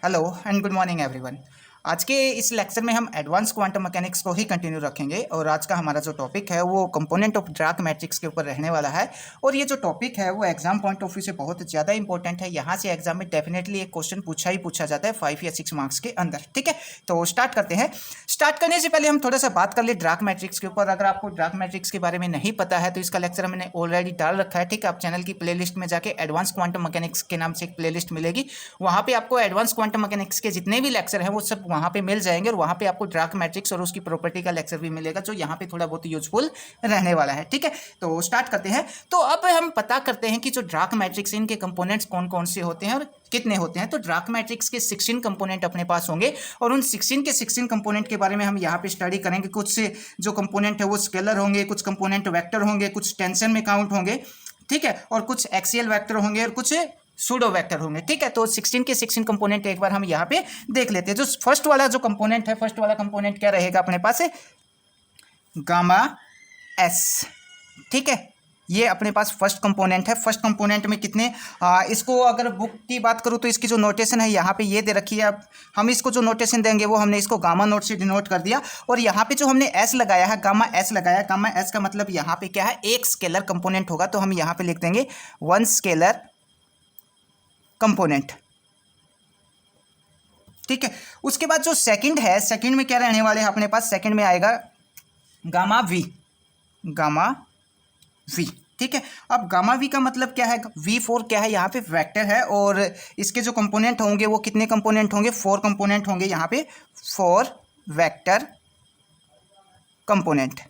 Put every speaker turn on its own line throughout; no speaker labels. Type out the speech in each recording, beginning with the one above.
Hello and good morning everyone. आज के इस लेक्चर में हम एडवांस क्वांटम मैकेनिक्स को ही कंटिन्यू रखेंगे और आज का हमारा जो टॉपिक है वो कंपोनेंट ऑफ डार्क मैट्रिक्स के ऊपर रहने वाला है। और ये जो टॉपिक है वो एग्जाम पॉइंट ऑफ व्यू से बहुत ज़्यादा इंपॉर्टेंट है। यहाँ से एग्जाम में डेफिनेटली एक क्वेश्चन पूछा जाता है 5 या 6 मार्क्स के अंदर। ठीक है, तो स्टार्ट करते हैं। स्टार्ट करने से पहले हम थोड़ा सा बात कर ले डार्क मैट्रिक्स के ऊपर। अगर आपको डार्क मैट्रिक्स के बारे में नहीं पता है तो इसका लेक्चर मैंने ऑलरेडी डाल रखा है। ठीक है, आप चैनल की प्लेलिस्ट में जाके एडवांस क्वांटम मैकेनिक्स के नाम से एक प्लेलिस्ट मिलेगी, वहाँ पे आपको एडवांस क्वांटम मैकेनिक्स के जितने भी लेक्चर हैं वो सब वहाँ पे मिल जाएंगे। और वहाँ पे आपको डार्क मैट्रिक्स और उसकी प्रॉपर्टी का लेक्चर भी मिलेगा जो यहाँ पे थोड़ा बहुत यूजफुल रहने वाला है। ठीक है, तो स्टार्ट करते हैं। तो अब हम पता करते हैं कि जो डार्क मैट्रिक्स इनके कंपोनेंट्स कौन कौन से होते हैं और कितने होते हैं। तो डार्क मैट्रिक्स के 16 कंपोनेंट अपने पास होंगे और उन 16 के 16 कंपोनेंट के बारे में हम यहाँ पे स्टडी करेंगे। कुछ जो कंपोनेंट है वो स्केलर होंगे, कुछ कंपोनेंट वेक्टर होंगे, कुछ टेंशन में काउंट होंगे, ठीक है, और कुछ एक्सियल वेक्टर होंगे और कुछ सूडो वेक्टर होंगे। ठीक है, तो 16 के 16 कंपोनेंट एक बार हम यहाँ पे देख लेते हैं। जो फर्स्ट वाला जो कंपोनेंट है, फर्स्ट वाला कंपोनेंट क्या रहेगा अपने पास है? Gamma S. ठीक है, ये अपने पास फर्स्ट कंपोनेंट है। फर्स्ट कंपोनेंट में कितने इसको अगर बुक की बात करूँ तो इसकी जो नोटेशन है यहाँ पे ये दे रखी है। अब हम इसको जो नोटेशन देंगे वो हमने इसको गामा नोट से डिनोट कर दिया। और यहाँ पे जो हमने एस लगाया है, गामा एस लगाया, गामा एस का मतलब यहाँ पे क्या है? एक स्केलर कंपोनेंट होगा। तो हम यहाँ पे लिख देंगे वन स्केलर कंपोनेंट। ठीक है, उसके बाद जो सेकंड है, सेकंड में क्या रहने वाले हैं अपने पास? सेकंड में आएगा गामा वी, गामा वी। ठीक है, अब गामा वी का मतलब क्या है? V4 क्या है? यहाँ पे वेक्टर है और इसके जो कंपोनेंट होंगे वो कितने कंपोनेंट होंगे? 4 कंपोनेंट होंगे। यहाँ पे 4 वेक्टर कंपोनेंट।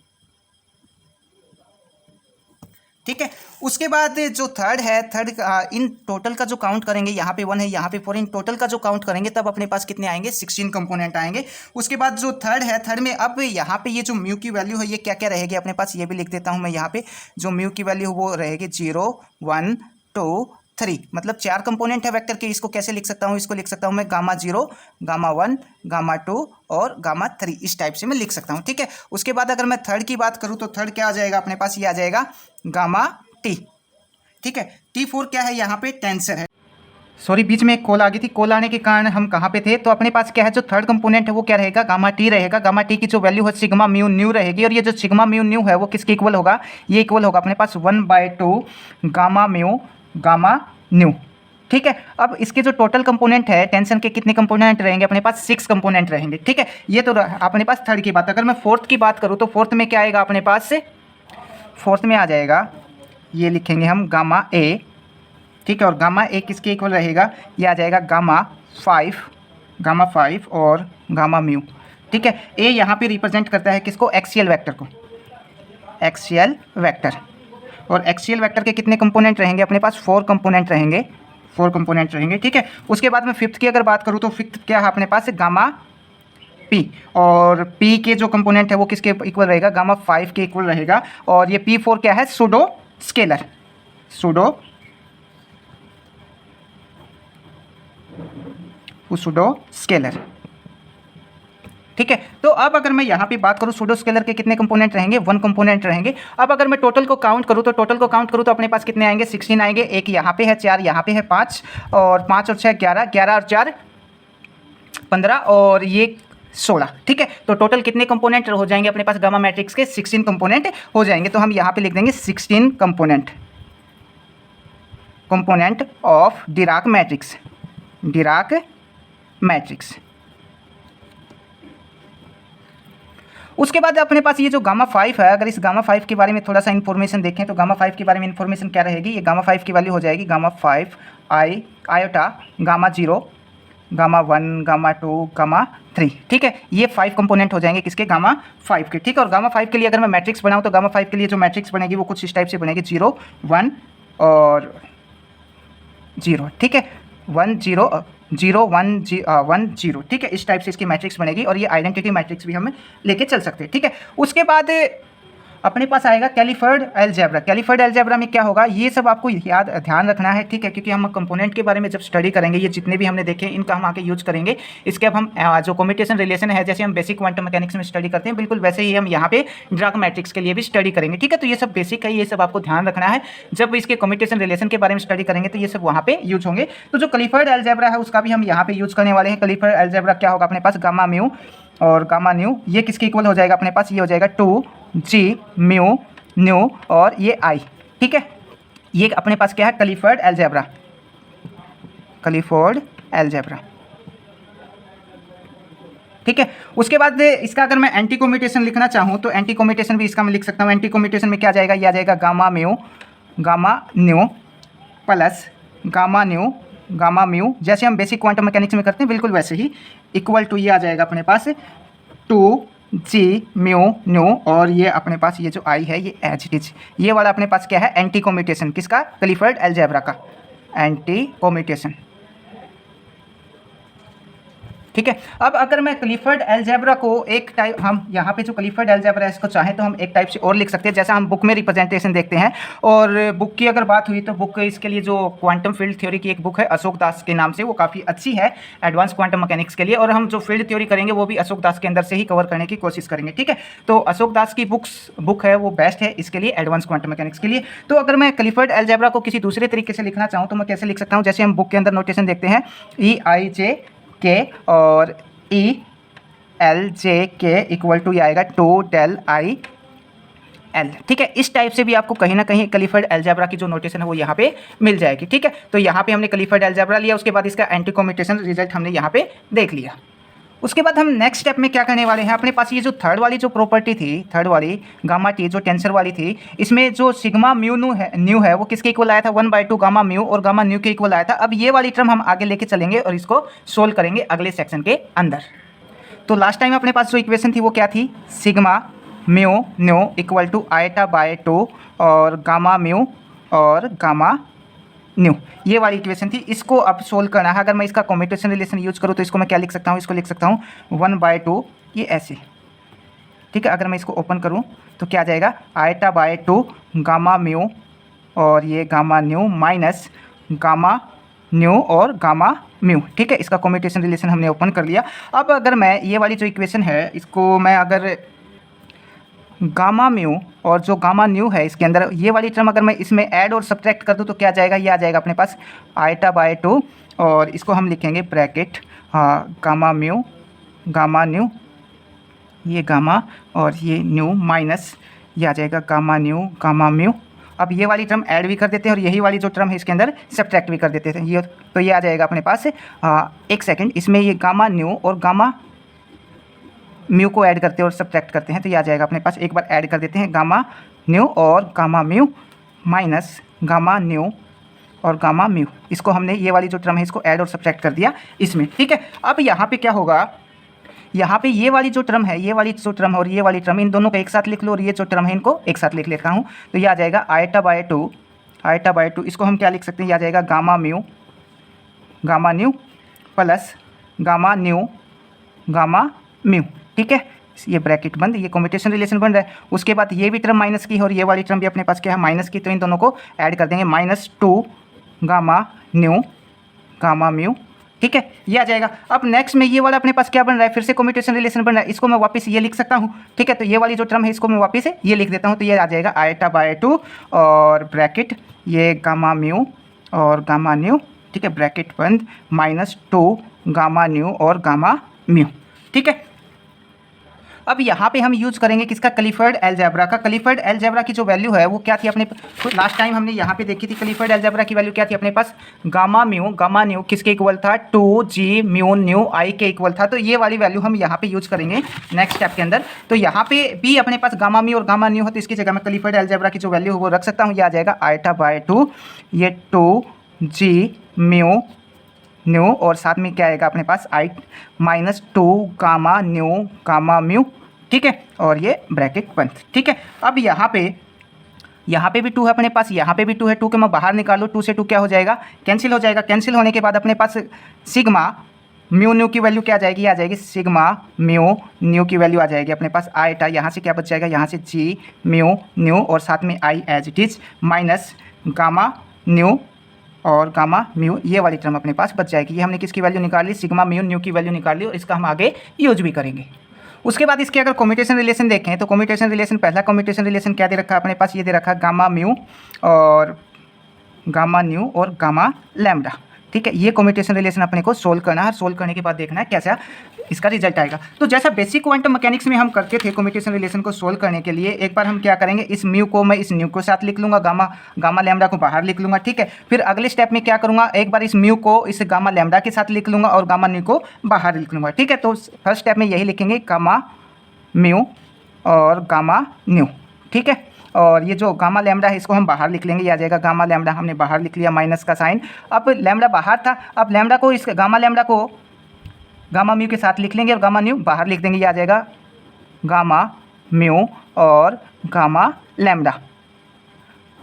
ठीक है, उसके बाद जो थर्ड है, थर्ड इन टोटल का जो काउंट करेंगे, यहाँ पे 1 है, यहाँ पे 4, इन टोटल का जो काउंट करेंगे तब अपने पास कितने आएंगे? 16 कंपोनेंट आएंगे। उसके बाद जो थर्ड है, थर्ड में अब यहाँ पे ये जो म्यू की वैल्यू है ये क्या क्या रहेगी अपने पास? ये भी लिख देता हूँ मैं यहाँ पे। जो म्यू की वैल्यू वो रहेगी 0 1 2 3। मतलब 4 कंपोनेंट है वेक्टर के। इसको कैसे लिख सकता हूँ? इसको लिख सकता हूँ मैं गामा 0, गामा 1, गामा 2 और गामा 3। इस टाइप से मैं लिख सकता हूँ। ठीक है, उसके बाद अगर मैं थर्ड की बात करूँ तो थर्ड क्या आ जाएगा अपने पास? ये आ जाएगा गामा टी। ठीक है, T4 क्या है? यहाँ पे टेंसर है। सॉरी, बीच में एक कॉल आ गई थी। कॉल आने के कारण हम कहाँ पे थे? तो अपने पास क्या है? जो थर्ड कंपोनेंट है वो क्या रहेगा? गामा टी रहेगा। गामा टी की जो वैल्यू है सिग्मा म्यू न्यू रहेगी। और ये जो सिग्मा म्यू न्यू है वो किसके इक्वल होगा? ये इक्वल होगा अपने पास 1/2 गामा म्यू गामा न्यू। ठीक है, अब इसके जो टोटल कंपोनेंट है टेंशन के कितने कंपोनेंट रहेंगे अपने पास? 6 कंपोनेंट रहेंगे। ठीक है, ये तो अपने पास थर्ड की बात। अगर मैं फोर्थ की बात करूँ तो फोर्थ में क्या आएगा अपने पास से? फोर्थ में आ जाएगा, ये लिखेंगे हम गामा ए। ठीक है, और गामा ए किसके इक्वल रहेगा? ये आ जाएगा गामा 5 और गामा म्यू। ठीक है, ए यहाँ पे रिप्रेजेंट करता है किसको? एक्सियल वेक्टर को, एक्सियल वेक्टर। और एक्सियल वेक्टर के कितने कंपोनेंट रहेंगे अपने पास? 4 कंपोनेंट रहेंगे, 4 कंपोनेंट रहेंगे। ठीक है, उसके बाद में फिफ्थ की अगर बात करूँ तो फिफ्थ क्या है अपने पास? Gamma P. और पी के जो कंपोनेंट है वो किसके इक्वल रहेगा? गामा 5 के इक्वल रहेगा। और ये P4 क्या है? Pseudo scalar, pseudo scalar. ठीक है, तो अब अगर मैं यहाँ पे बात करूँ सूडो स्केलर के कितने कंपोनेंट रहेंगे? 1 कंपोनेंट रहेंगे। अब अगर मैं टोटल को काउंट करूँ तो अपने पास कितने आएंगे? 16 आएंगे। एक यहाँ पे है, 4 यहाँ पे है, 5 और 5 और 6 11, 11 और 4 15 और ये 16। ठीक है, तो टोटल कितने कंपोनेंट हो जाएंगे अपने पास? गामा मैट्रिक्स के 16 कंपोनेंट हो जाएंगे। तो हम यहाँ पे लिख देंगे 16 component of Dirac matrix, Dirac matrix. उसके बाद अपने पास ये जो गामा 5 है, अगर इस गामा 5 के बारे में थोड़ा सा इन्फॉर्मेशन देखें तो गामा 5 के बारे में इन्फॉर्मेशन क्या रहेगी? ये गामा 5 की वैल्यू हो जाएगी gamma 5 iota, gamma 0, gamma 1, gamma 2, gamma 3। ठीक है, ये 5 कंपोनेंट हो जाएंगे किसके? गामा 5 के। ठीक है, और गामा 5 के लिए अगर मैं मैट्रिक्स बनाऊँ तो गामा 5 के लिए जो मैट्रिक्स बनेगी वो कुछ इस टाइप से बनेगी 0 1 और 0। ठीक है, 1 0 0 1 0। ठीक है, इस टाइप से इसकी मैट्रिक्स बनेगी और ये आइडेंटिटी मैट्रिक्स भी हम लेके चल सकते हैं। ठीक है, उसके बाद अपने पास आएगा कैलिफर्ड अलजेब्रा। कैलिफर्ड अलजेब्रा में क्या होगा, ये सब आपको याद ध्यान रखना है, ठीक है, क्योंकि हम कंपोनेंट के बारे में जब स्टडी करेंगे, ये जितने भी हमने देखे इनका हम आगे यूज करेंगे। इसके अब हम जो कम्यूटेशन रिलेशन है, जैसे हम बेसिक क्वांटम मैकेनिक्स में स्टडी करते हैं, बिल्कुल वैसे ही हम यहाँ पे ड्राक मैट्रिक्स के लिए भी स्टडी करेंगे, ठीक है। तो ये सब बेसिक है, ये सब आपको ध्यान रखना है। जब इसके कम्यूटेशन रिलेशन के बारे में स्टडी करेंगे तो ये सब वहाँ पे यूज होंगे। तो जो कैलिफर्ड अलजेब्रा है उसका भी हम यहाँ पे यूज करने वाले हैं। कैलिफर्ड अलजेब्रा क्या होगा अपने पास, गामा म्यू और गामा न्यू, ये किसके इक्वल हो जाएगा अपने पास, ये हो जाएगा 2g म्यू न्यू और ये i, ठीक है। ये अपने पास क्या है, कैलिफर्ड अलजेब्रा, कैलिफर्ड अलजेब्रा, ठीक है। उसके बाद इसका अगर मैं एंटी कम्यूटेशन लिखना चाहूँ तो एंटी कम्यूटेशन भी इसका मैं लिख सकता हूँ। एंटी कम्यूटेशन में क्या जाएगा, ये आ जाएगा gamma new plus gamma mu, जैसे हम बेसिक क्वांटम मैकेनिक्स में करते हैं बिल्कुल वैसे ही, इक्वल टू ये आ जाएगा अपने पास 2g म्यू न्यू और ये अपने पास ये जो i है ये एज इट इज। ये वाला अपने पास क्या है, एंटी कम्यूटेशन किसका, कैलिफर्ड अलजेब्रा का एंटी कम्यूटेशन, ठीक है। अब अगर मैं कैलिफर्ड अलजेब्रा को एक टाइप, हम यहाँ पे जो कैलिफर्ड अलजेब्रा है इसको चाहें तो हम एक टाइप से और लिख सकते हैं, जैसा हम बुक में रिप्रेजेंटेशन देखते हैं। और बुक की अगर बात हुई तो बुक इसके लिए जो क्वांटम फील्ड थ्योरी की एक बुक है अशोक दास के नाम से, वो काफ़ी अच्छी है एडवांस क्वांटम मैकेनिक्स के लिए। और हम जो फील्ड थ्योरी करेंगे वो भी अशोक दास के अंदर से ही कवर करने की कोशिश करेंगे, ठीक है। तो अशोक दास की बुक है वो बेस्ट है इसके लिए, एडवांस क्वांटम मैकेनिक्स के लिए। तो अगर मैं कैलिफर्ड अलजेब्रा को किसी दूसरे तरीके से लिखना चाहूँ तो मैं कैसे लिख सकता हूँ, जैसे हम बुक के अंदर नोटेशन देखते हैं EIJK और ELJK इक्वल टू ये आएगा 2del ठीक है। इस टाइप से भी आपको कहीं ना कहीं कैलिफर्ड अलजेब्रा की जो नोटेशन है वो यहाँ पे मिल जाएगी, ठीक है। तो यहाँ पे हमने कैलिफर्ड अलजेब्रा लिया, उसके बाद इसका एंटी कम्यूटेशन रिजल्ट हमने यहाँ पे देख लिया। उसके बाद हम नेक्स्ट स्टेप में क्या करने वाले हैं, अपने पास ये जो थर्ड वाली जो प्रॉपर्टी थी, थर्ड वाली गामा टी जो टेंसर वाली थी, इसमें जो सिग्मा म्यू न्यू है वो किसके इक्वल आया था, 1/2 गामा म्यू और गामा न्यू के इक्वल आया था। अब ये वाली टर्म हम आगे लेके चलेंगे और इसको सोल्व करेंगे अगले सेक्शन के अंदर। तो लास्ट टाइम अपने पास जो इक्वेशन थी वो क्या थी, sigma mu nu equal to i/2 और गामा म्यू और गामा न्यू, ये वाली इक्वेशन थी। इसको अब सोल्व करना है। अगर मैं इसका कम्यूटेशन रिलेशन यूज करूँ तो इसको मैं क्या लिख सकता हूँ, इसको लिख सकता हूँ 1/2 ये ऐसे, ठीक है। अगर मैं इसको ओपन करूँ तो क्या आ जाएगा, i/2 गामा म्यू और ये gamma new minus gamma nu और गामा म्यू, ठीक है। इसका कम्यूटेशन रिलेशन हमने ओपन कर लिया। अब अगर मैं ये वाली जो इक्वेशन है इसको मैं अगर गामा म्यू और जो गामा न्यू है इसके अंदर ये वाली टर्म अगर मैं इसमें ऐड और सब्ट्रैक्ट कर दूँ तो क्या जाएगा, ये आ जाएगा अपने पास i/2 और इसको हम लिखेंगे bracket gamma mu gamma nu, ये गामा और ये न्यू माइनस ये आ जाएगा गामा न्यू गामा म्यू। अब ये वाली टर्म ऐड भी कर देते हैं और यही वाली जो टर्म है इसके अंदर सब्ट्रैक्ट भी कर देते हैं। ये तो ये आ जाएगा अपने पास एक सेकेंड, इसमें ये गामा न्यू और गामा म्यू को ऐड करते हैं और सब्ट्रैक्ट करते हैं तो ये आ जाएगा अपने पास, एक बार ऐड कर देते हैं गामा न्यू और gamma mu minus gamma nu और गामा म्यू। इसको हमने ये वाली जो टर्म है इसको ऐड और सब्ट्रैक्ट कर दिया इसमें, ठीक है। अब यहाँ पे क्या होगा, यहाँ पे ये वाली जो टर्म है, ये वाली जो टर्म है और ये वाली टर्म, इन दोनों को एक साथ लिख लो और ये जो टर्म है इनको एक साथ लिख लेता हूँ तो ये आ जाएगा i/2 इसको हम क्या लिख सकते हैं, ये आ जाएगा gamma mu gamma new plus gamma new gamma mu, ठीक है। ये ब्रैकेट बंद, ये कम्यूटेशन रिलेशन बन रहा है। उसके बाद ये भी टर्म माइनस की और ये वाली टर्म भी अपने पास क्या है माइनस की, तो इन दोनों को ऐड कर देंगे -2 गामा न्यू गामा म्यू, ठीक है। ये आ जाएगा। अब नेक्स्ट में ये वाला अपने पास क्या बन रहा है, फिर से कम्यूटेशन रिलेशन बन रहा है, इसको मैं वापस ये लिख सकता हूँ, ठीक है। तो ये वाली जो टर्म है इसको मैं वापस ये लिख देता हूँ तो ये आ जाएगा i/2 और ब्रैकेट ये गामा म्यू और गामा न्यू, ठीक है, ब्रैकेट बंद -2 गामा न्यू और गामा म्यू, ठीक है। अब यहाँ पे हम यूज करेंगे किसका, कैलिफर्ड अलजेब्रा का। कैलिफर्ड अलजेब्रा की जो वैल्यू है वो क्या थी अपने, लास्ट टाइम हमने यहाँ पे देखी थी कैलिफर्ड अलजेब्रा की वैल्यू क्या थी अपने पास, गामा न्यू किसके इक्वल था, 2g म्यू न्यू i के इक्वल था। तो ये वाली वैल्यू हम यहाँ पे यूज करेंगे नेक्स्ट स्टेप के अंदर। तो यहाँ पे भी अपने पास गामा म्यू और गामा न्यू हो तो इसकी जगह मैं कैलिफर्ड अलजेब्रा की जो वैल्यू है वो रख सकता हूँ, ये आ जाएगा i/2 ये 2g म्यू न्यू और साथ में क्या आएगा अपने पास -2 गामा न्यू गामा म्यू, ठीक है, और ये ब्रैकेट बंद, ठीक है। अब यहाँ पे भी 2 है अपने पास, यहाँ पे भी 2 है, 2 के मैं बाहर निकालूँ, 2 से 2 क्या हो जाएगा, कैंसिल हो जाएगा। कैंसिल होने के बाद अपने पास सिग्मा म्यू न्यू की वैल्यू क्या आ जाएगी, आ जाएगी सिग्मा म्यू न्यू की वैल्यू आ जाएगी अपने पास आएटा, यहाँ से क्या बच जाएगा, यहाँ से जी म्यू न्यू और साथ में आई as it is minus gamma nu और गामा म्यू, ये वाली टर्म अपने पास बच जाएगी। ये हमने किसकी वैल्यू निकाल ली, सिग्मा म्यू न्यू की वैल्यू निकाल ली और इसका हम आगे यूज भी करेंगे। उसके बाद इसके अगर कम्यूटेशन रिलेशन देखें तो कम्यूटेशन रिलेशन, पहला कम्यूटेशन रिलेशन क्या दे रखा है अपने पास, ये दे रखा है गामा म्यू और गामा न्यू और गामा लैम्डा। ठीक है, ये कम्यूटेशन रिलेशन अपने को सोल्व करना है, सोल्व करने के बाद देखना है कैसा इसका रिजल्ट आएगा। तो जैसा बेसिक क्वांटम मैकेनिक्स में हम करते थे कम्यूटेशन रिलेशन को सोल्व करने के लिए, एक बार हम क्या करेंगे, इस म्यू को मैं इस न्यू के साथ लिख लूँगा, गामा लैम्डा को बाहर लिख लूँगा। ठीक है, फिर अगले स्टेप में क्या करूँगा, एक बार इस म्यू को इस गामा लैम्डा के साथ लिख लूँगा और गामा न्यू को बाहर लिख लूँगा। ठीक है, तो फर्स्ट स्टेप में यही लिखेंगे गामा म्यू और गामा न्यू। ठीक है, और ये जो गामा लैम्डा है इसको हम बाहर लिख लेंगे, ये आ जाएगा गामा लैम्डा, हमने बाहर लिख लिया माइनस का साइन। अब लैम्डा बाहर था, अब लैम्डा को इस गामा लैम्डा को गामा म्यू के साथ लिख लेंगे और गामा न्यू बाहर लिख देंगे, ये आ जाएगा गामा म्यू और गामा लैम्डा।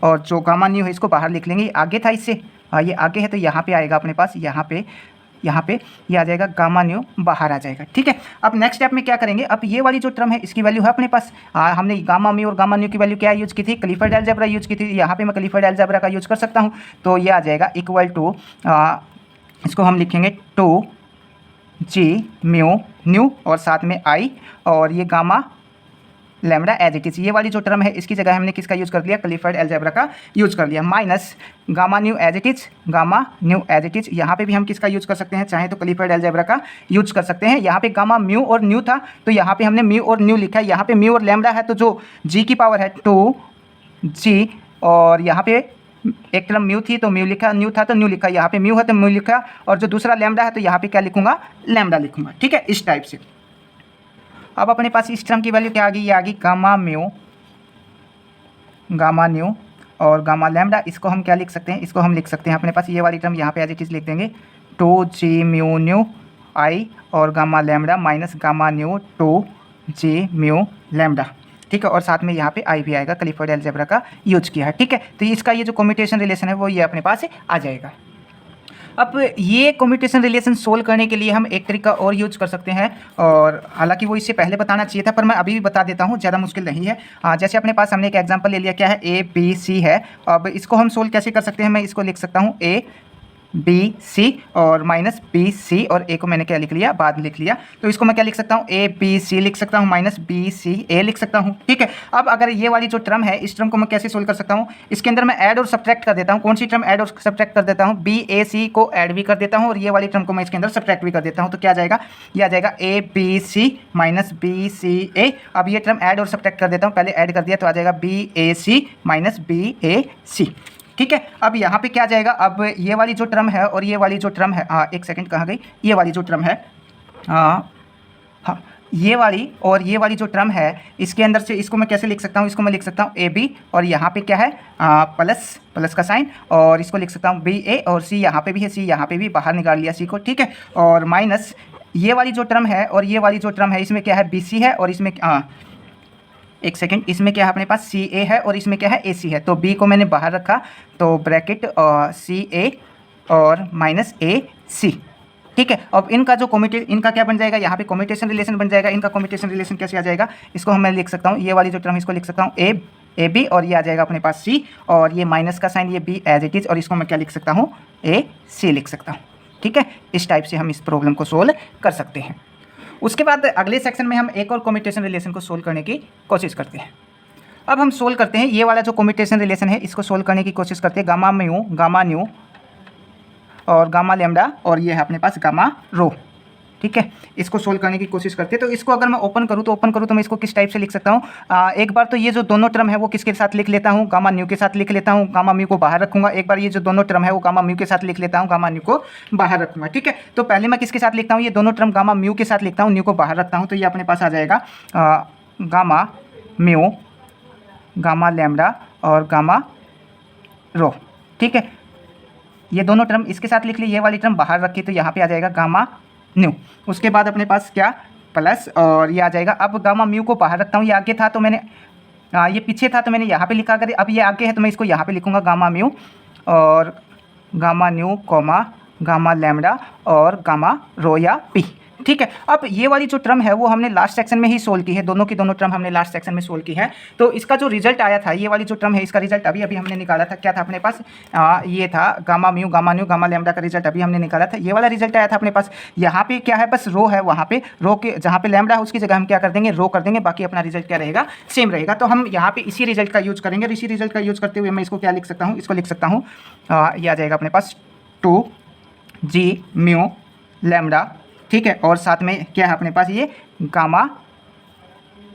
और जो गामा न्यू है इसको बाहर लिख लेंगे, आगे था इससे, ये आगे है तो यहाँ पे आएगा अपने पास, यहाँ पे ये आ जाएगा गामा न्यू बाहर आ जाएगा। ठीक है, अब नेक्स्ट स्टेप में क्या करेंगे, अब ये वाली जो टर्म है इसकी वैल्यू है अपने पास, हमने गामा म्यू और गामा न्यू की वैल्यू क्या यूज़ की थी, क्लिफर्ड अलजेब्रा यूज़ की थी, यहाँ पे मैं क्लिफर्ड अलजेब्रा का यूज़ कर सकता हूँ। तो ये आ जाएगा इक्वल टू, इसको हम लिखेंगे 2g म्यू न्यू और साथ में आई और ये gamma lambda as it is, ये वाली जो टर्म है इसकी जगह हमने किसका यूज़ कर लिया, क्लिफर्ड अलजेब्रा का यूज़ कर लिया, minus gamma new age it is, gamma new age it is. यहाँ पे भी हम किसका यूज़ कर सकते हैं, चाहे तो क्लिफर्ड अलजेब्रा का यूज़ कर सकते हैं। यहाँ पे गामा म्यू और न्यू था तो यहाँ पे हमने म्यू और न्यू लिखा है, यहाँ पे म्यू और लैम्डा है तो जो जी की पावर है 2g और यहाँ पे एक टर्म म्यू थी तो म्यू लिखा, न्यू था तो न्यू लिखा, यहाँ पे म्यू है तो म्यू लिखा और जो दूसरा लैम्डा है तो यहाँ पे क्या लिखूंगा, लैम्डा लिखूंगा। ठीक है, इस टाइप से। अब अपने पास इस टर्म की वैल्यू क्या आ गई, ये आ गई गामा म्यू गामा न्यू और गामा लैम्डा। इसको हम क्या लिख सकते हैं, इसको हम लिख सकते हैं अपने पास ये वाली टर्म यहाँ पे एज इट इज लिख देंगे 2g म्यू न्यू आई और gamma lambda minus gamma new 2g mu lambda. ठीक है, और साथ में यहाँ पे आई भी आएगा, क्लिफर्ड अलजेब्रा का यूज किया है। ठीक है, तो इसका ये जो कम्यूटेशन रिलेशन है वो ये अपने पास आ जाएगा। अब ये कम्यूटेशन रिलेशन सोल्व करने के लिए हम एक तरीका और यूज कर सकते हैं, और हालांकि वो इससे पहले बताना चाहिए था पर मैं अभी भी बता देता हूँ, ज़्यादा मुश्किल नहीं है। जैसे अपने पास हमने एक एग्जांपल ले लिया, क्या है, ए बी सी है। अब इसको हम सोल्व कैसे कर सकते हैं, मैं इसको लिख सकता हूँ ए बी सी और माइनस बी सी और ए को मैंने क्या लिख लिया, बाद में लिख लिया, तो इसको मैं क्या लिख सकता हूँ, ए बी सी लिख सकता हूँ माइनस बी सी ए लिख सकता हूँ। ठीक है, अब अगर ये वाली जो टर्म है इस टर्म को मैं कैसे सोल्व कर सकता हूँ, इसके अंदर मैं ऐड और सब्ट्रैक्ट कर देता हूँ। कौन सी टर्म ऐड और सब्ट्रैक्ट कर देता हूँ, बी ए सी को ऐड भी कर देता हूँ और ये वाली टर्म को मैं इसके अंदर सब्ट्रैक्ट भी कर देता हूँ। तो क्या आ जाएगा, ये आ जाएगा A B C minus B C A. अब ये टर्म ऐड और सब्ट्रैक्ट कर देता हूँ, पहले ऐड कर दिया तो आ जाएगा बी ए सी माइनस बी ए सी। ठीक है, अब यहाँ पे क्या जाएगा, अब ये वाली जो टर्म है और ये वाली जो टर्म है, एक सेकंड कहाँ गई, ये वाली जो टर्म है, हाँ ये वाली और ये वाली जो टर्म है इसके अंदर से इसको मैं कैसे लिख सकता हूँ, इसको मैं लिख सकता हूँ ए बी और यहाँ पे क्या है, प्लस का साइन, और इसको लिख सकता हूँ बी ए और सी यहाँ पे भी है, सी यहाँ पे भी बाहर निकाल लिया सी को। ठीक है, और माइनस ये वाली जो टर्म है और ये वाली जो टर्म है इसमें क्या है, बी सी है और इसमें एक सेकेंड, इसमें क्या है अपने पास सी ए है और इसमें क्या है ए सी है, तो बी को मैंने बाहर रखा तो ब्रैकेट सी ए और माइनस ए सी। ठीक है, अब इनका जो इनका क्या बन जाएगा, यहाँ पे कम्यूटेशन रिलेशन बन जाएगा। इनका कम्यूटेशन रिलेशन कैसे आ जाएगा, इसको मैं लिख सकता हूँ, ये वाली जो टर्म इसको लिख सकता हूँ ए बी और ये आ जाएगा अपने पास सी और ये माइनस का साइन, ये बी एज इट इज़ और इसको मैं क्या लिख सकता हूँ, ए सी लिख सकता हूँ। ठीक है, इस टाइप से हम इस प्रॉब्लम को सोल्व कर सकते हैं। उसके बाद अगले सेक्शन में हम एक और कम्यूटेशन रिलेशन को सोल्व करने की कोशिश करते हैं। अब हम सोल्व करते हैं ये वाला जो कम्यूटेशन रिलेशन है, इसको सोल्व करने की कोशिश करते हैं। गामा म्यू गामा न्यू और गामा लैम्डा और ये है अपने पास गामा रो। ठीक है, इसको सोल्व करने की कोशिश करते हैं। तो इसको अगर मैं ओपन करूँ तो मैं इसको किस टाइप से लिख सकता हूँ, एक बार तो ये जो दोनों टर्म है वो किसके साथ लिख लेता हूँ, गामा न्यू के साथ लिख लेता हूँ, गामा म्यू को बाहर रखूँगा। एक बार ये जो दोनों टर्म है वो गामा म्यू के साथ लिख लेता हूँ, गामा न्यू को बाहर रखूँगा। ठीक है, तो पहले मैं किसके साथ लिखता हूँ, ये दोनों टर्म गामा म्यू के साथ लिखता हूँ, न्यू को बाहर रखता हूँ, तो ये अपने पास आ जाएगा गामा म्यू गामा लैम्डा और गामा रो। ठीक है, ये दोनों टर्म इसके साथ लिख ली, ये वाली टर्म बाहर रखी तो यहाँ पे आ जाएगा गामा न्यू। उसके बाद अपने पास क्या, प्लस और ये आ जाएगा। अब गामा म्यू को बाहर रखता हूँ, ये आगे था तो मैंने ये पीछे था तो मैंने यहाँ पे लिखा, अगर अब ये आगे है तो मैं इसको यहाँ पे लिखूँगा गामा म्यू और gamma new comma gamma lambda और गामा रो या पी। ठीक है, अब ये वाली जो टर्म है वो हमने लास्ट सेक्शन में ही सोल्व की है, दोनों की दोनों टर्म हमने लास्ट सेक्शन में सोल्व की है। तो इसका जो रिजल्ट आया था, ये वाली जो टर्म है इसका रिजल्ट अभी अभी हमने निकाला था। क्या था अपने पास? ये था gamma mu gamma new gamma lambda का रिजल्ट अभी हमने निकाला था। ये वाला रिजल्ट आया था अपने पास। यहाँ पे क्या है, बस रो है, वहाँ पे रो के जहाँ पे लैम्डा है उसकी जगह हम क्या कर देंगे, रो कर देंगे, बाकी अपना रिजल्ट क्या रहेगा, सेम रहेगा। तो हम यहाँ पे इसी रिजल्ट का यूज करेंगे और इसी रिजल्ट का यूज करते हुए मैं इसको क्या लिख सकता हूँ, इसको लिख सकता हूँ, ये आ जाएगा अपने पास 2g म्यू लैम्डा। ठीक है, और साथ में क्या है अपने पास, ये gamma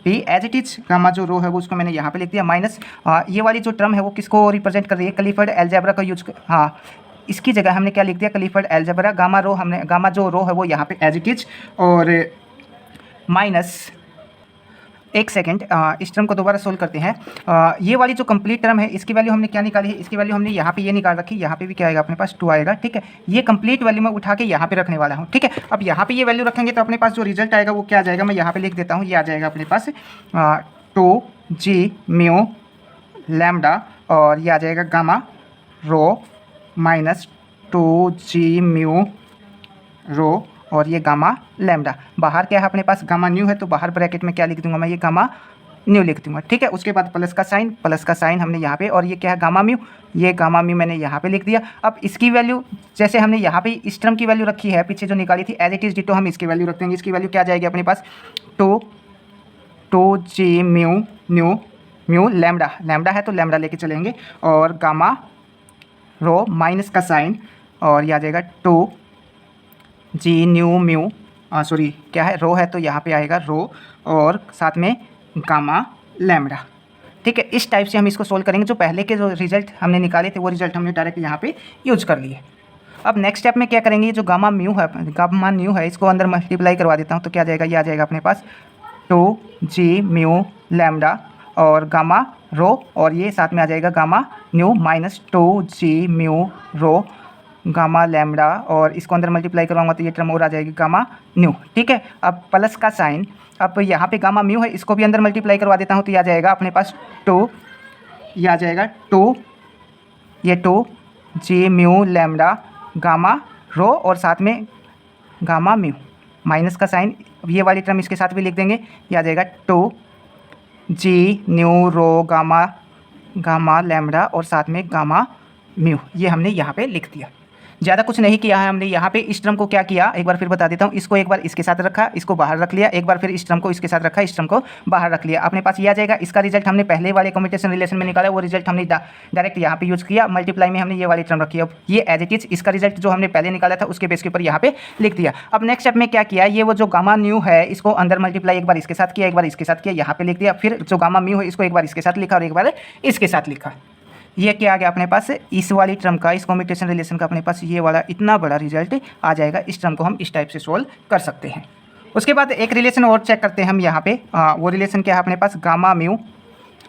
P as it is, gamma जो रो है वो उसको मैंने यहाँ पे लिख दिया, माइनस ये वाली जो टर्म है वो किसको रिप्रेजेंट कर रही है, क्लिफर्ड अलजेब्रा का यूज हाँ, इसकी जगह हमने क्या लिख दिया, क्लिफर्ड अलजेब्रा। गामा रो हमने, गामा जो रो है वो यहाँ पे एज इट इज, और माइनस एक सेकेंड, इस टर्म को दोबारा सोल्व करते हैं। ये वाली जो कंप्लीट टर्म है इसकी वैल्यू हमने क्या निकाली है, इसकी वैल्यू हमने यहाँ पे ये निकाल रखी, यहाँ पे भी क्या आएगा अपने पास 2 आएगा। ठीक है, ये कंप्लीट वैल्यू मैं उठा के यहाँ पे रखने वाला हूँ। ठीक है, अब यहाँ पे ये वैल्यू रखेंगे तो अपने पास जो रिजल्ट आएगा वो क्या आ जाएगा, मैं यहाँ पे लिख देता हूँ, ये आ जाएगा अपने पास 2g म्यू लैम्डा, और ये आ जाएगा gamma rho minus 2g mu रो, और ये गामा लैम्डा। बाहर क्या है अपने पास, गामा न्यू है, तो बाहर ब्रैकेट में क्या लिख दूंगा मैं, ये गामा न्यू लिख दूंगा। ठीक है, उसके बाद प्लस का साइन हमने यहाँ पे, और ये क्या है गामा म्यू, ये गामा म्यू मैंने यहाँ पे लिख दिया। अब इसकी वैल्यू जैसे हमने यहाँ पे इस टर्म की वैल्यू रखी है पीछे जो निकाली थी, एज इट इज डिटो हम इसकी वैल्यू रख देंगे। इसकी वैल्यू क्या जाएगी अपने पास, 2g म्यू लैम्डा है तो लैम्डा लेके चलेंगे, और गामा रो माइनस का साइन, और ये आ जाएगा 2g न्यू म्यू, सॉरी क्या है, रो है तो यहाँ पे आएगा रो, और साथ में गामा लैम्डा। ठीक है, इस टाइप से हम इसको सोल्व करेंगे। जो पहले के जो रिजल्ट हमने निकाले थे वो रिजल्ट हमने डायरेक्ट यहाँ पे यूज कर लिए। अब नेक्स्ट स्टेप में क्या करेंगे, जो गामा न्यू है इसको अंदर मल्टीप्लाई करवा देता हूँ, तो क्या जाएगा, ये आ जाएगा अपने पास 2g म्यू लैम्डा और गामा रो, और ये साथ में आ जाएगा gamma new minus 2g mu रो गामा लैम्डा, और इसको अंदर मल्टीप्लाई करवाऊंगा तो ये टर्म और आ जाएगी गामा न्यू। ठीक है, अब प्लस का साइन, अब यहाँ पे गामा म्यू है इसको भी अंदर मल्टीप्लाई करवा देता हूँ, तो ये आ जाएगा अपने पास 2, ये आ जाएगा 2, ये 2g म्यू लैम्डा गामा रो, और साथ में गामा म्यू माइनस का साइन, ये वाली टर्म इसके साथ भी लिख देंगे, ये आ जाएगा 2g न्यू रो गामा लैम्डा और साथ में गामा म्यू, ये हमने यहाँ पे लिख दिया। ज़्यादा कुछ नहीं किया है हमने यहाँ पे। इस टर्म को क्या किया एक बार फिर बता देता हूँ, इसको एक बार इसके साथ रखा, इसको बाहर रख लिया, एक बार फिर इस टर्म को इसके साथ रखा, इस टर्म को बाहर रख लिया, अपने पास ये आ जाएगा। इसका रिजल्ट हमने पहले वाले कम्यूटेशन रिलेशन में निकाला, वो रिजल्ट हमने डायरेक्ट यहाँ पे यूज किया, मल्टीप्लाई में हमने ये वाली टर्म रखी। अब ये एज इट इज इसका रिजल्ट जो हमने पहले निकाला था उसके बेस के ऊपर यहाँ पे लिख दिया। अब नेक्स्ट स्टेप में क्या किया, ये वो जो गामा न्यू है इसको अंदर मल्टीप्लाई एक बार इसके साथ किया, एक बार इसके साथ किया, यहाँ पे लिख दिया। फिर जो गामा म्यू है इसको एक बार इसके साथ लिखा और एक बार इसके साथ लिखा। ये क्या आ गया अपने पास, इस वाली टर्म का, इस कम्यूटेशन रिलेशन का अपने पास ये वाला इतना बड़ा रिजल्ट आ जाएगा। इस टर्म को हम इस टाइप से सोल्व कर सकते हैं। उसके बाद एक रिलेशन और चेक करते हैं हम यहाँ पे, वो रिलेशन क्या है अपने पास, गामा म्यू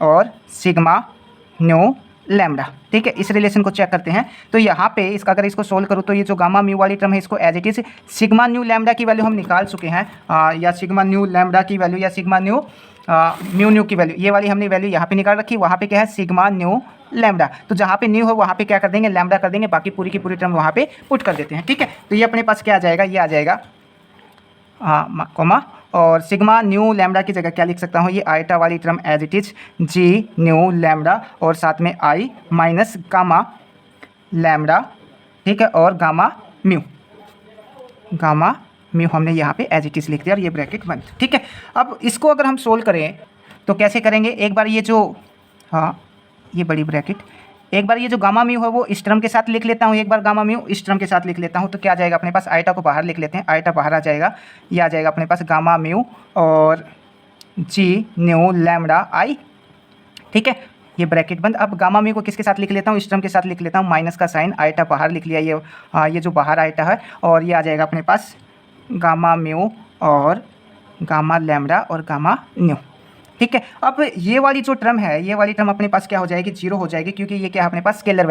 और सिग्मा न्यू लैम्डा। ठीक है, इस रिलेशन को चेक करते हैं। तो यहाँ पे इसका अगर इसको सोल्व करूँ तो ये जो गामा म्यू वाली टर्म है इसको as it is sigma nu lambda की वैल्यू हम निकाल चुके हैं, या सिग्मा न्यू लैम्डा की वैल्यू या सिग्मा न्यू म्यू की वैल्यू, ये वाली हमने वैल्यू यहाँ पे निकाल रखी। वहाँ पे क्या है, सिग्मा न्यू लैम्डा, तो जहाँ पे न्यू हो वहाँ पे क्या कर देंगे, लैम्डा कर देंगे, बाकी पूरी की पूरी टर्म वहाँ पे पुट कर देते हैं। ठीक है, तो ये अपने पास क्या आ जाएगा, ये आ जाएगा कोमा, और सिग्मा न्यू लैम्डा की जगह क्या लिख सकता हूँ, ये आइटा वाली term as it is G nu lambda और साथ में आई माइनस गामा लैम्डा। ठीक है, और गामा म्यू हमने यहाँ पे एज इट इज लिख दिया और ये ब्रैकेट बंद। ठीक है, अब इसको अगर हम सोल्व करें तो कैसे करेंगे, एक बार ये जो ये बड़ी ब्रैकेट, एक बार ये जो गामा म्यू है वो इस टर्म के साथ लिख लेता हूँ, एक बार गामा म्यू इस टर्म के साथ लिख लेता हूँ। तो क्या आ जाएगा अपने पास, आइटा को बाहर लिख लेते हैं, आइटा बाहर आ जाएगा, ये आ जाएगा अपने पास गामा म्यू और जी न्यू लैम्डा आई। ठीक है, ये ब्रैकेट बंद। अब गामा म्यू को किसके साथ लिख लेता हूँ, इस टर्म के साथ लिख लेता हूँ, माइनस का साइन, आइटा बाहर लिख लिया, ये जो बाहर आइटा है, और ये आ जाएगा अपने पास गामा म्यू और गामा लैम्डा और गामा न्यू। ठीक है, अब ये वाली जो टर्म है, ये वाली टर्म अपने पास क्या हो जाएगी, जीरो हो जाएगी, क्योंकि ये क्या है अपने पास, स्केलर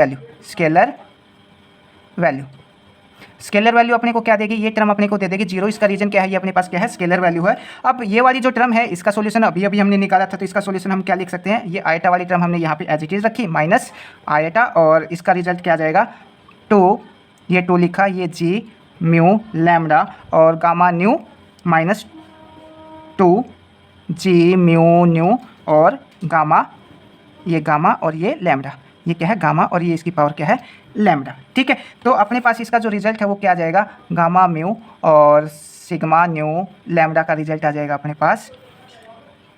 वैल्यू अपने को क्या देगी, ये टर्म अपने को दे देगी जीरो। इसका रीजन क्या है, ये अपने पास क्या है, स्केलर वैल्यू है। अब ये वाली जो टर्म है इसका सॉल्यूशन अभी अभी हमने निकाला था, तो इसका सॉल्यूशन हम क्या लिख सकते हैं, ये आइटा वाली टर्म हमने यहाँ पे एज इट इज रखी, माइनस आइटा, और इसका रिजल्ट क्या आ जाएगा, ये 2 लिखा, ये जी म्यू लैम्डा और gamma new minus 2 G mu new और गामा, ये गामा और ये लैम्डा, ये क्या है गामा और ये इसकी पावर क्या है लैम्डा। ठीक है, तो अपने पास इसका जो रिजल्ट है वो क्या आ जाएगा, गामा म्यू और सिग्मा न्यू लैम्डा का रिजल्ट आ जाएगा अपने पास।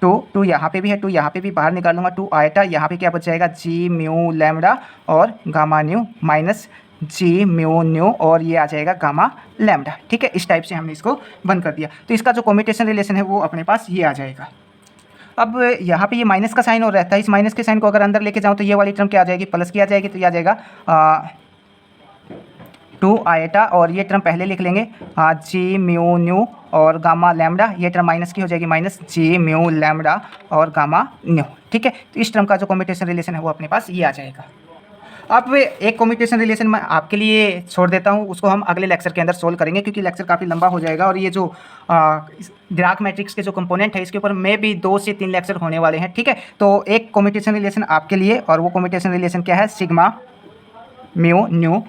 टू यहाँ पे भी है, 2 यहाँ पे भी बाहर निकालूंगा, 2 आएटा, यहाँ पे क्या बच जाएगा जी म्यू लैम्डा और gamma new minus G mu new और ये आ जाएगा गामा लैम्डा। ठीक है, इस टाइप से हमने इसको बंद कर दिया। तो इसका जो कम्यूटेशन रिलेशन है वो अपने पास ये आ जाएगा। अब यहाँ पे ये माइनस का साइन और रहता है, इस माइनस के साइन को अगर अंदर लेके जाऊँ तो ये वाली टर्म क्या आ जाएगी, प्लस की आ जाएगी, तो ये आ जाएगा 2 आएटा और ये टर्म पहले लिख लेंगे जी म्यू न्यू और गामा लैम्डा, ये टर्म माइनस की हो जाएगी माइनस जी म्यू लैम्डा और गामा न्यू। ठीक है, तो इस टर्म का जो कम्यूटेशन रिलेशन है वो अपने पास ये आ जाएगा। अब एक कम्यूटेशन रिलेशन मैं आपके लिए छोड़ देता हूँ, उसको हम अगले लेक्चर के अंदर सोल्व करेंगे क्योंकि लेक्चर काफ़ी लंबा हो जाएगा और ये जो डिराक मैट्रिक्स के जो कंपोनेंट है इसके ऊपर में भी 2 से 3 लेक्चर होने वाले हैं। ठीक है, तो एक कम्यूटेशन रिलेशन आपके लिए, और वो कम्यूटेशन रिलेशन क्या है, सिग्मा म्यू न्यू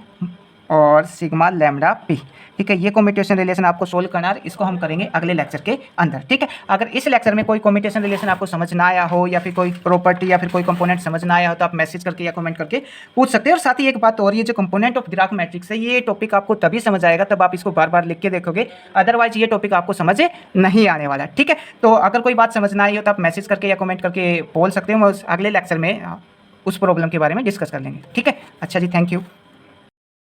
और सिग्मा लैम्डा पी। ठीक है, ये कम्यूटेशन रिलेशन आपको सोल्व करना है, इसको हम करेंगे अगले लेक्चर के अंदर। ठीक है, अगर इस लेक्चर में कोई कम्यूटेशन रिलेशन आपको समझ ना आया हो या फिर कोई प्रॉपर्टी या फिर कोई कंपोनेंट समझ ना आया हो तो आप मैसेज करके या कमेंट करके पूछ सकते हैं। और साथ ही एक बात और, ये जो कंपोनेंट ऑफ डिराक मैट्रिक्स है ये टॉपिक आपको तभी समझ आएगा तब आप इसको बार बार लिख के देखोगे, अदरवाइज ये टॉपिक आपको समझ नहीं आने वाला। ठीक है, तो अगर कोई बात समझ ना आई हो तो आप मैसेज करके या कमेंट करके बोल सकते हो, अगले लेक्चर में उस प्रॉब्लम के बारे में डिस्कस कर लेंगे। ठीक है, अच्छा जी, थैंक यू।